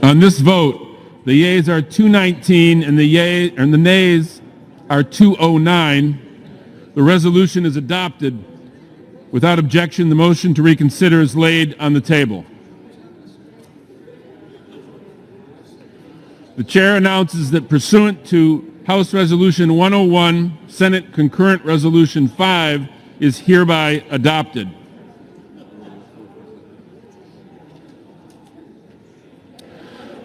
On this vote, the yeas are 219 and the nays are 209. The resolution is adopted. Without objection, the motion to reconsider is laid on the table. The chair announces that pursuant to House Resolution 101, Senate Concurrent Resolution 5 is hereby adopted.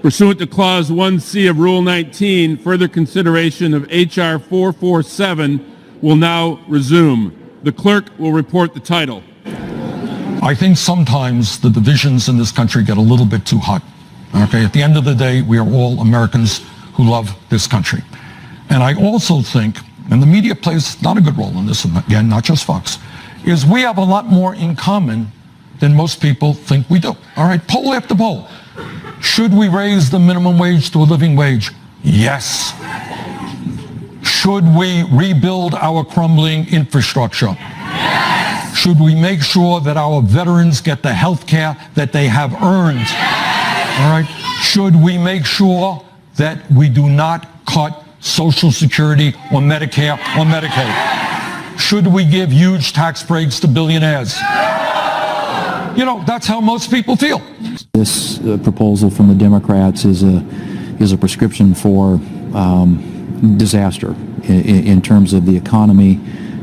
Pursuant to Clause 1C of Rule 19, further consideration of H.R. 447 will now resume. The clerk will report the title. I think sometimes the divisions in this country get a little bit too hot. Okay, at the end of the day, we are all Americans who love this country. And I also think, and the media plays not a good role in this, again, not just Fox, is we have a lot more in common than most people think we do. All right, poll after poll. Should we raise the minimum wage to a living wage? Yes. Should we rebuild our crumbling infrastructure? Yes. Should we make sure that our veterans get the health care that they have earned? Yes. All right. Should we make sure that we do not cut Social Security or Medicare or Medicaid? Should we give huge tax breaks to billionaires? You know, that's how most people feel. This proposal from the Democrats is a prescription for disaster in terms of the economy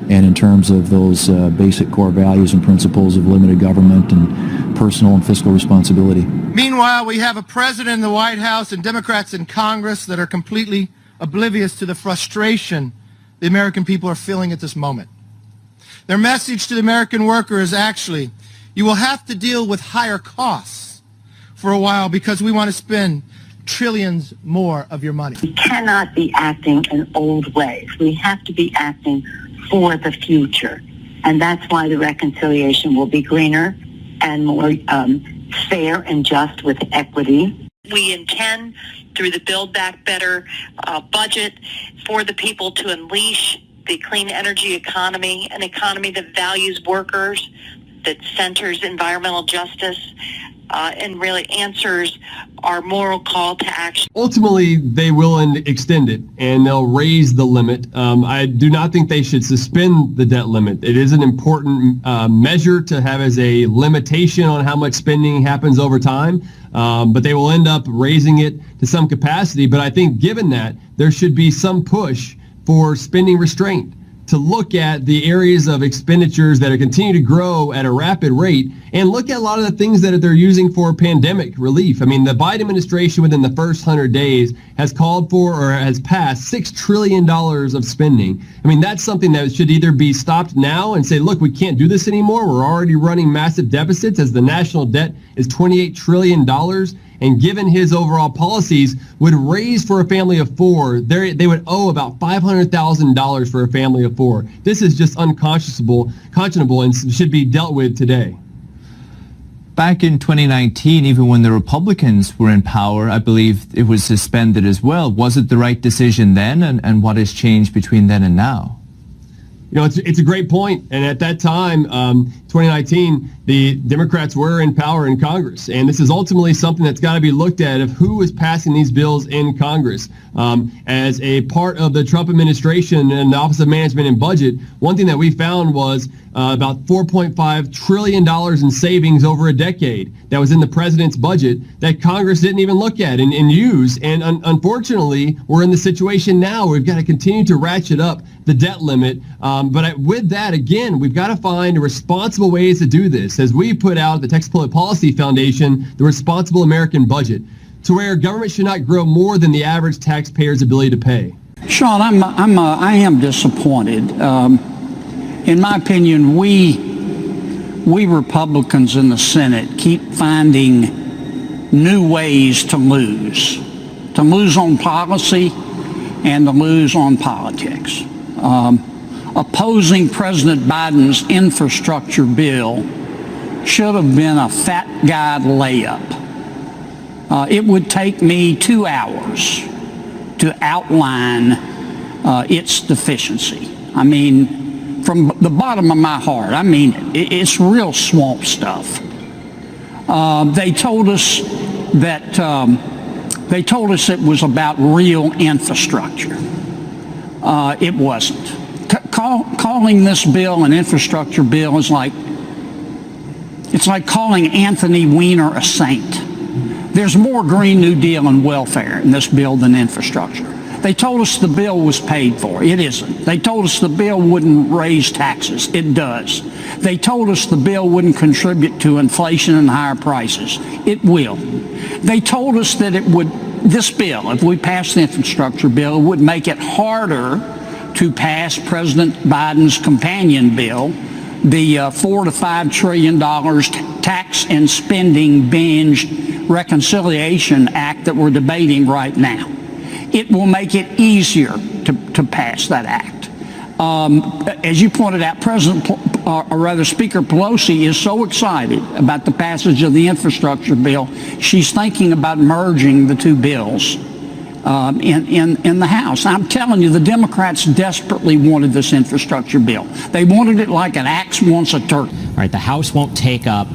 and in terms of those basic core values and principles of limited government and personal and fiscal responsibility. Meanwhile, we have a president in the White House and Democrats in Congress that are completely oblivious to the frustration the American people are feeling at this moment. Their message to the American worker is actually, you will have to deal with higher costs for a while because we want to spend trillions more of your money. We cannot be acting in old ways. We have to be acting for the future. And that's why the reconciliation will be greener and more fair and just with equity. We intend, through the Build Back Better budget, for the people to unleash the clean energy economy, an economy that values workers, that centers environmental justice, and really answers our moral call to action. Ultimately, they will extend it, and they'll raise the limit. I do not think they should suspend the debt limit. It is an important measure to have as a limitation on how much spending happens over time, but they will end up raising it to some capacity. But I think given that, there should be some push for spending restraint, to look at the areas of expenditures that are continuing to grow at a rapid rate and look at a lot of the things that they're using for pandemic relief. I mean, the Biden administration within the first 100 days has called for or has passed $6 trillion of spending. I mean, that's something that should either be stopped now and say, look, we can't do this anymore. We're already running massive deficits as the national debt is $28 trillion. And given his overall policies, would raise for a family of four, they would owe about $500,000 for a family of four. This is just unconscionable and should be dealt with today. Back in 2019, even when the Republicans were in power, I believe it was suspended as well. Was it the right decision then, and what has changed between then and now? You know, it's a great point. And at that time, 2019, the Democrats were in power in Congress. And this is ultimately something that's got to be looked at of who is passing these bills in Congress. As a part of the Trump administration and the Office of Management and Budget, one thing that we found was about $4.5 trillion in savings over a decade that was in the president's budget that Congress didn't even look at and use. And unfortunately, we're in the situation now where we've got to continue to ratchet up the debt limit. But with that, again, we've got to find responsible ways to do this. As we put out the Texas Public Policy Foundation, the Responsible American Budget, to where government should not grow more than the average taxpayer's ability to pay. Sean, I am disappointed. In my opinion, we Republicans in the Senate keep finding new ways to lose on policy and to lose on politics. Opposing President Biden's infrastructure bill should have been a fat guy layup. It would take me 2 hours to outline its deficiency. I mean, from the bottom of my heart, I mean, it's real swamp stuff. They told us that it was about real infrastructure. It wasn't. Calling this bill an infrastructure bill is like, it's like calling Anthony Weiner a saint. There's more Green New Deal and welfare in this bill than infrastructure. They told us the bill was paid for. It isn't. They told us the bill wouldn't raise taxes. It does. They told us the bill wouldn't contribute to inflation and higher prices. It will. They told us that this bill, if we pass the infrastructure bill, would make it harder to pass President Biden's companion bill, the $4 to $5 trillion tax and spending binge reconciliation act that we're debating right now. It will make it easier to pass that act. As you pointed out, Speaker Pelosi is so excited about the passage of the infrastructure bill, she's thinking about merging the two bills in the House. I'm telling you, the Democrats desperately wanted this infrastructure bill. They wanted it like an axe wants a turkey. All right, the House won't take up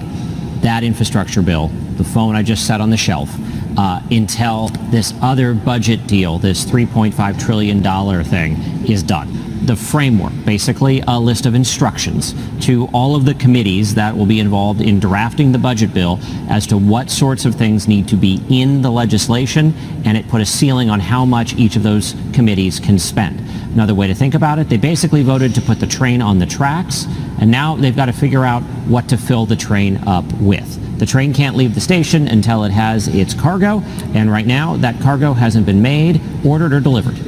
that infrastructure bill, the phone I just set on the shelf, until this other budget deal, this $3.5 trillion thing, is done. The framework, basically a list of instructions to all of the committees that will be involved in drafting the budget bill as to what sorts of things need to be in the legislation, and it put a ceiling on how much each of those committees can spend. Another way to think about it, they basically voted to put the train on the tracks, and now they've got to figure out what to fill the train up with. The train can't leave the station until it has its cargo, and right now that cargo hasn't been made, ordered, or delivered.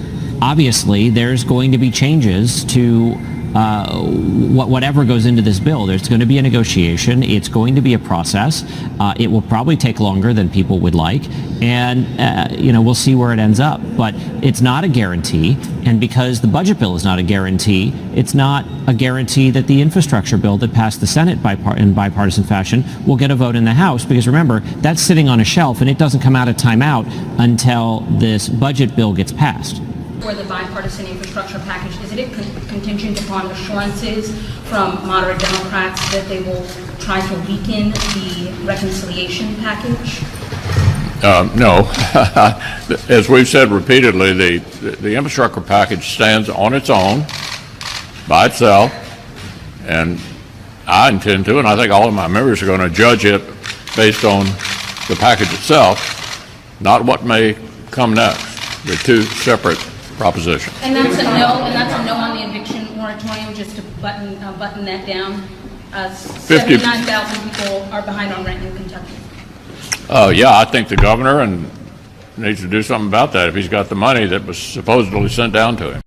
Obviously, there's going to be changes to whatever goes into this bill. There's going to be a negotiation. It's going to be a process. It will probably take longer than people would like, and we'll see where it ends up. But it's not a guarantee, and because the budget bill is not a guarantee, it's not a guarantee that the infrastructure bill that passed the Senate in bipartisan fashion will get a vote in the House, because remember, that's sitting on a shelf and it doesn't come out of timeout until this budget bill gets passed. For the bipartisan infrastructure package, is it contingent upon assurances from moderate Democrats that they will try to weaken the reconciliation package? No. As we've said repeatedly, the infrastructure package stands on its own, by itself, and I intend to, and I think all of my members are going to judge it based on the package itself, not what may come next. They're two separate proposition. And that's a no on the eviction moratorium, just to button that down. 79,000 people are behind on rent in Kentucky. Yeah, I think the governor needs to do something about that if he's got the money that was supposedly sent down to him.